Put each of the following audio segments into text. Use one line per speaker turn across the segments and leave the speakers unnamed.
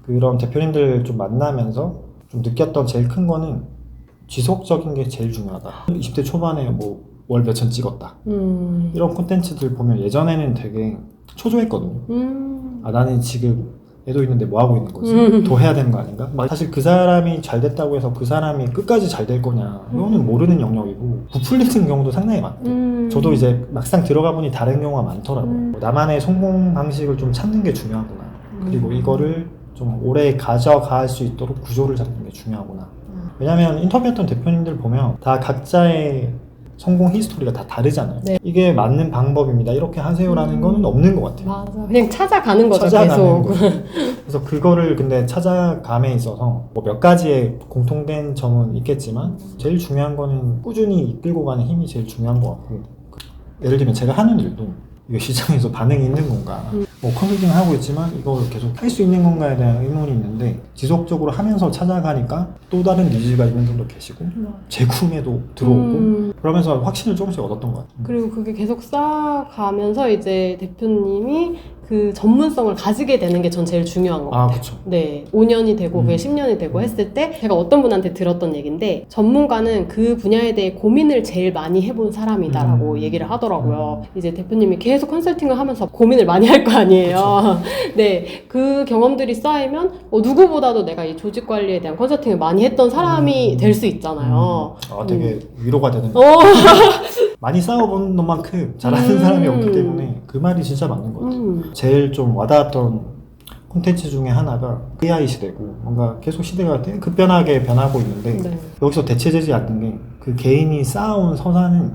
그런 대표님들 좀 만나면서 좀 느꼈던 제일 큰 거는 지속적인 게 제일 중요하다. 20대 초반에 뭐 월 몇천 찍었다. 이런 콘텐츠들 보면 예전에는 되게 초조했거든요. 아, 나는 지금 애도 있는데 뭐 하고 있는 거지? 더 해야 되는 거 아닌가? 사실 그 사람이 잘 됐다고 해서 그 사람이 끝까지 잘 될 거냐? 이거는 모르는 영역이고 부풀리는 경우도 상당히 많고 저도 이제 막상 들어가 보니 다른 경우가 많더라고요. 나만의 성공 방식을 좀 찾는 게 중요하구나. 그리고 이거를 좀 오래 가져갈 수 있도록 구조를 잡는 게 중요하구나. 왜냐면 인터뷰했던 대표님들 보면 다 각자의 성공 히스토리가 다 다르잖아요.
네.
이게 맞는 방법입니다. 이렇게 하세요라는 거는 없는 것 같아요.
맞아. 그냥 찾아가는 거죠,
찾아가는
계속.
거죠. 그래서 그거를 근데 찾아감에 있어서 뭐 몇 가지의 공통된 점은 있겠지만 제일 중요한 거는 꾸준히 이끌고 가는 힘이 제일 중요한 것 같고, 예를 들면 제가 하는 일도 이거 시장에서 반응이 있는 건가, 뭐 컨설팅을 하고 있지만 이걸 계속 할 수 있는 건가에 대한 의문이 있는데 지속적으로 하면서 찾아가니까 또 다른 니즈가 있는 분도 계시고 재구매도 들어오고 그러면서 확신을 조금씩 얻었던 것 같아요.
그리고 그게 계속 쌓아가면서 이제 대표님이 그 전문성을 가지게 되는 게 전 제일 중요한 것 같아요.
그쵸.
네, 5년이 되고 그게 10년이 되고 했을 때 제가 어떤 분한테 들었던 얘기인데, 전문가는 그 분야에 대해 고민을 제일 많이 해본 사람이다라고 얘기를 하더라고요. 이제 대표님이 계속 컨설팅을 하면서 고민을 많이 할 거 아니에요. 네, 그 경험들이 쌓이면 누구보다도 내가 이 조직 관리에 대한 컨설팅을 많이 했던 사람이 될 수 있잖아요.
되게 위로가 되는 많이 싸워본 것만큼 잘하는 사람이 없기 때문에 그 말이 진짜 맞는 것 같아요. 제일 좀 와닿았던 콘텐츠 중에 하나가 AI 시대고, 뭔가 계속 시대가 되게 급변하게 변하고 있는데
네.
여기서 대체되지 않는 게 그 개인이 쌓아온 서사는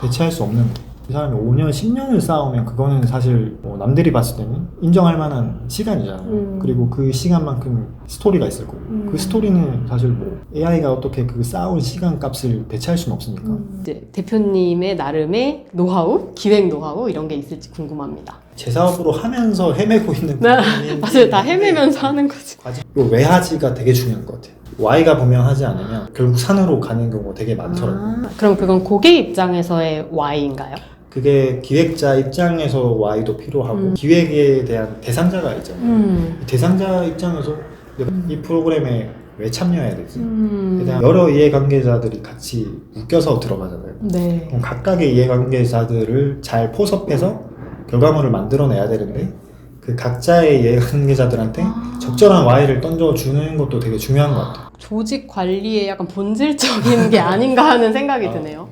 대체할 수 없는 거예요. 이 사람이 5년, 10년을 쌓아오면 그거는 사실 뭐 남들이 봤을 때는 인정할 만한 시간이잖아요. 그리고 그 시간만큼 스토리가 있을 거고 그 스토리는 사실 뭐 AI가 어떻게 그 쌓아온 시간 값을 대체할 수는 없으니까.
이제 대표님의 나름의 노하우, 기획 노하우 이런 게 있을지 궁금합니다.
제 사업으로 하면서 헤매고 있는
맞아요. 다 헤매면서 하는 거지.
이 외하지가 되게 중요한 것 같아요. Y가 분명하지 않으면 결국 산으로 가는 경우가 되게 많더라고요.
그럼 그건 고객 입장에서의 Y인가요?
그게 기획자 입장에서 Y도 필요하고 기획에 대한 대상자가 있잖아요. 이 대상자 입장에서 내가 이 프로그램에 왜 참여해야 되지? 에 대한 여러 이해관계자들이 같이 묶여서 들어가잖아요.
네.
그럼 각각의 이해관계자들을 잘 포섭해서 결과물을 만들어내야 되는데 그 각자의 이해관계자들한테 적절한 Y를 던져주는 것도 되게 중요한 것 같아요.
조직 관리의 약간 본질적인 게 아닌가 하는 생각이 드네요.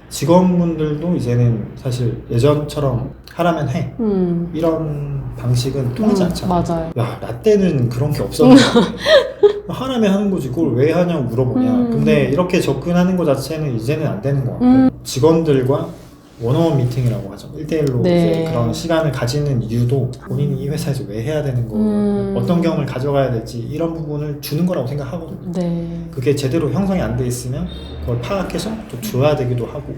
직원분들도 이제는 사실 예전처럼 하라면 해. 이런 방식은 통하지 않잖아요.
맞아요.
야, 나 때는 그런 게 없었는데 하라면 하는 거지 그걸 왜 하냐고 물어보냐. 근데 이렇게 접근하는 것 자체는 이제는 안 되는 것 같고, 직원들과 원어원 미팅이라고 하죠. 1대1로
네.
이제 그런 시간을 가지는 이유도 본인이 이 회사에서 왜 해야 되는 거, 어떤 경험을 가져가야 될지 이런 부분을 주는 거라고 생각하거든요.
네.
그게 제대로 형성이 안 돼 있으면 그걸 파악해서 또 줘야 되기도 하고.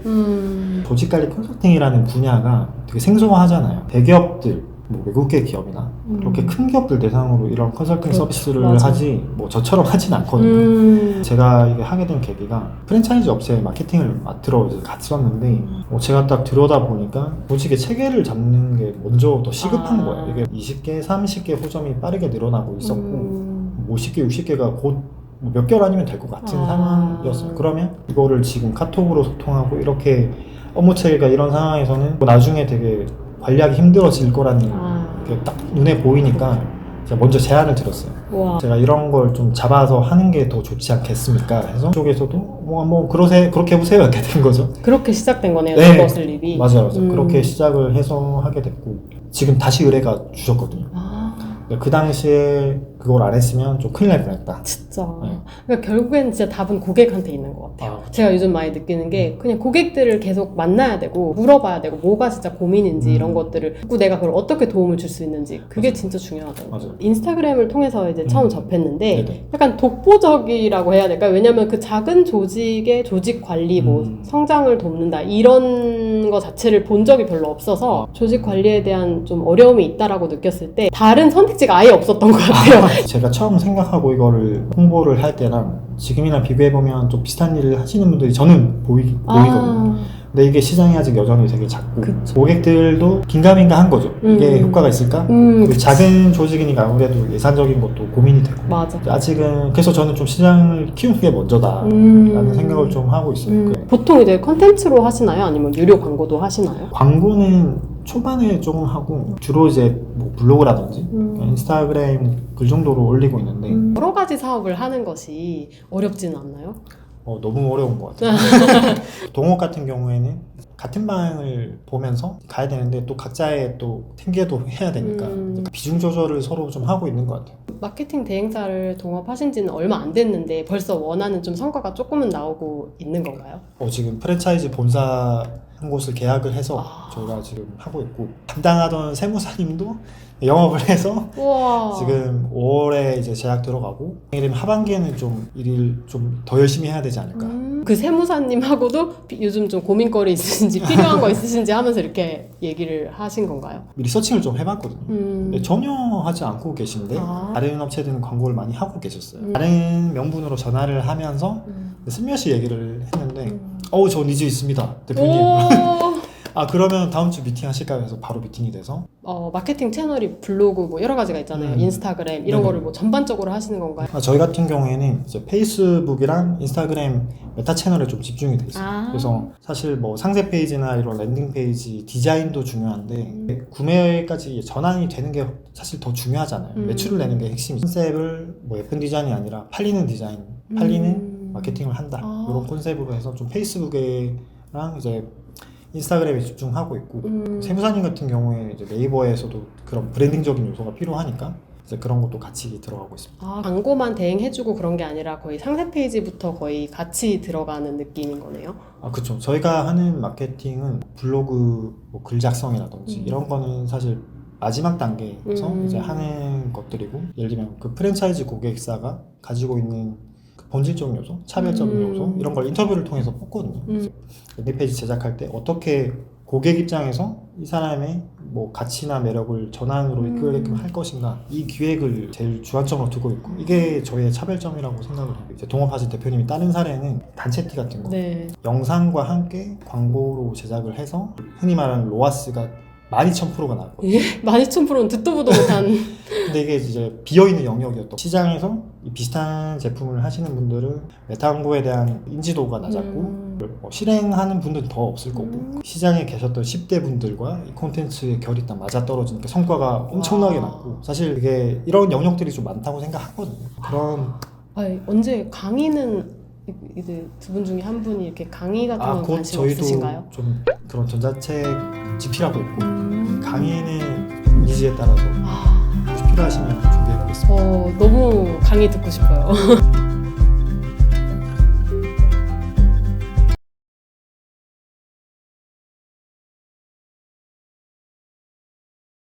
조직관리 컨설팅이라는 분야가 되게 생소하잖아요. 대기업들, 뭐 외국계 기업이나 그렇게 큰 기업들 대상으로 이런 컨설팅 서비스를
맞아.
하지 뭐 저처럼 하진 않거든요. 제가 이게 하게 된 계기가 프랜차이즈 업체에 마케팅을 맡으러 이제 갔었는데 제가 딱 들여다 보니까 조직의 체계를 잡는 게 먼저 더 시급한 거예요. 이게 20개, 30개 호점이 빠르게 늘어나고 있었고 50개, 60개가 곧 몇 개월 아니면 될 것 같은 상황이었어요. 그러면 이거를 지금 카톡으로 소통하고 이렇게 업무 체계가 이런 상황에서는 나중에 되게 관리하기 힘들어질 거라는 게 딱 눈에 보이니까 제가 먼저 제안을 드렸어요.
와.
제가 이런 걸 좀 잡아서 하는 게 더 좋지 않겠습니까? 해서 쪽에서도 뭐 그렇게 해보세요 이렇게 된 거죠.
그렇게 시작된 거네요.
네.
네버슬립이.
맞아요. 그렇게 시작을 해서 하게 됐고 지금 다시 의뢰가 주셨거든요. 그 당시에 그걸 안 했으면 좀 큰일 날 뻔했다.
진짜.
네.
그러니까 결국엔 진짜 답은 고객한테 있는 것 같아요.
그쵸.
제가 요즘 많이 느끼는 게 그냥 고객들을 계속 만나야 되고 물어봐야 되고 뭐가 진짜 고민인지 이런 것들을 듣고 내가 그걸 어떻게 도움을 줄 수 있는지 그게 진짜 중요하더라고요.
맞아요.
인스타그램을 통해서 이제 처음 접했는데
네네.
약간 독보적이라고 해야 될까요? 왜냐면 그 작은 조직의 조직 관리 뭐 성장을 돕는다 이런 거 자체를 본 적이 별로 없어서 조직 관리에 대한 좀 어려움이 있다라고 느꼈을 때 다른 선택지가 아예 없었던 것 같아요.
제가 처음 생각하고 이거를 홍보를 할 때랑 지금이랑 비교해보면 좀 비슷한 일을 하시는 하시는 분들이 저는 보이거든요. 근데 이게 시장이 아직 여전히 되게 작고
그쵸.
고객들도 긴가민가 한 거죠. 이게 효과가 있을까? 그리고 작은 조직이니까 아무래도 예산적인 것도 고민이 되고
맞아.
아직은 그래서 저는 좀 시장을 키우는 게 먼저다 라는 생각을 좀 하고 있어요.
보통 이제 컨텐츠로 하시나요? 아니면 유료 광고도 하시나요?
광고는 초반에 조금 하고 주로 이제 뭐 블로그라든지 인스타그램 글 정도로 올리고 있는데
여러 가지 사업을 하는 것이 어렵지는 않나요?
너무 어려운 것 같아요. 동업 같은 경우에는 같은 방을 보면서 가야 되는데 또 각자의 또 생계도 해야 되니까 비중 조절을 서로 좀 하고 있는 것 같아요.
마케팅 대행사를 동업하신 지는 얼마 안 됐는데 벌써 원하는 좀 성과가 조금은 나오고 있는 건가요?
지금 프랜차이즈 본사 한 곳을 계약을 해서 저희가 지금 하고 있고 담당하던 세무사님도 영업을 해서
우와.
지금 5월에 이제 제약 들어가고 하반기에는 좀 일을 좀 더 열심히 해야 되지 않을까.
그 세무사님하고도 요즘 좀 고민거리 있으신지 필요한 거 있으신지 하면서 이렇게 얘기를 하신 건가요?
미리 서칭을 좀 해봤거든요. 근데 전혀 하지 않고 계신데 다른 업체들은 광고를 많이 하고 계셨어요. 다른 명분으로 전화를 하면서 슬며시 얘기를 했는데 저 니즈 있습니다 대표님. 그러면 다음 주 미팅 하실까요? 해서 바로 미팅이 돼서
마케팅 채널이 블로그 뭐 여러 가지가 있잖아요. 인스타그램 이런 거를 뭐 전반적으로 하시는 건가요?
저희 같은 경우에는 이제 페이스북이랑 인스타그램 메타 채널에 좀 집중이 돼 있어요. 그래서 사실 뭐 상세 페이지나 이런 랜딩 페이지 디자인도 중요한데 구매까지 전환이 되는 게 사실 더 중요하잖아요. 매출을 내는 게 핵심이죠. 컨셉을 뭐 예쁜 디자인이 아니라 팔리는 디자인, 팔리는 마케팅을 한다. 이런 컨셉으로 해서 좀 페이스북에랑 이제 인스타그램에 집중하고 있고 세무사님 같은 경우에 이제 네이버에서도 그런 브랜딩적인 요소가 필요하니까 이제 그런 것도 같이 들어가고 있습니다.
광고만 대행해주고 그런 게 아니라 거의 상세 페이지부터 거의 같이 들어가는 느낌인 거네요.
그렇죠. 저희가 하는 마케팅은 블로그 뭐 글 작성이라든지 이런 거는 사실 마지막 단계에서 이제 하는 것들이고 예를 들면 그 프랜차이즈 고객사가 가지고 있는 본질적인 요소, 차별적인 요소 이런 걸 인터뷰를 통해서 뽑거든요. 웹페이지 제작할 때 어떻게 고객 입장에서 이 사람의 뭐 가치나 매력을 전환으로 이끌게끔 할 것인가 이 기획을 제일 주안점으로 두고 있고 이게 저희의 차별점이라고 생각을 해요. 이제 동업하신 대표님이 다른 사례는 단체티 같은 거 영상과 함께 광고로 제작을 해서 흔히 말하는 로아스가 12,000%가 나왔거든요.
예? 12,000%는 듣도 보도 못한
근데 이게 이제 비어있는 영역이었던 시장에서 이 비슷한 제품을 하시는 분들은 메타 광고에 대한 인지도가 낮았고 실행하는 분들은 더 없을 거고 시장에 계셨던 10대 분들과 이 콘텐츠의 결이 딱 맞아떨어지니까 성과가 엄청나게 났고 사실 이게 이런 영역들이 좀 많다고 생각하거든요. 그런
언제 강의는 이제 두 분 중에 한 분이 이렇게 강의 같은 건 관심 없으신가요?
좀 그런 전자책 집필하고 있고 강의는 니즈에 따라서 혹시 필요하시면 준비해 보겠습니다.
너무 강의 듣고 싶어요.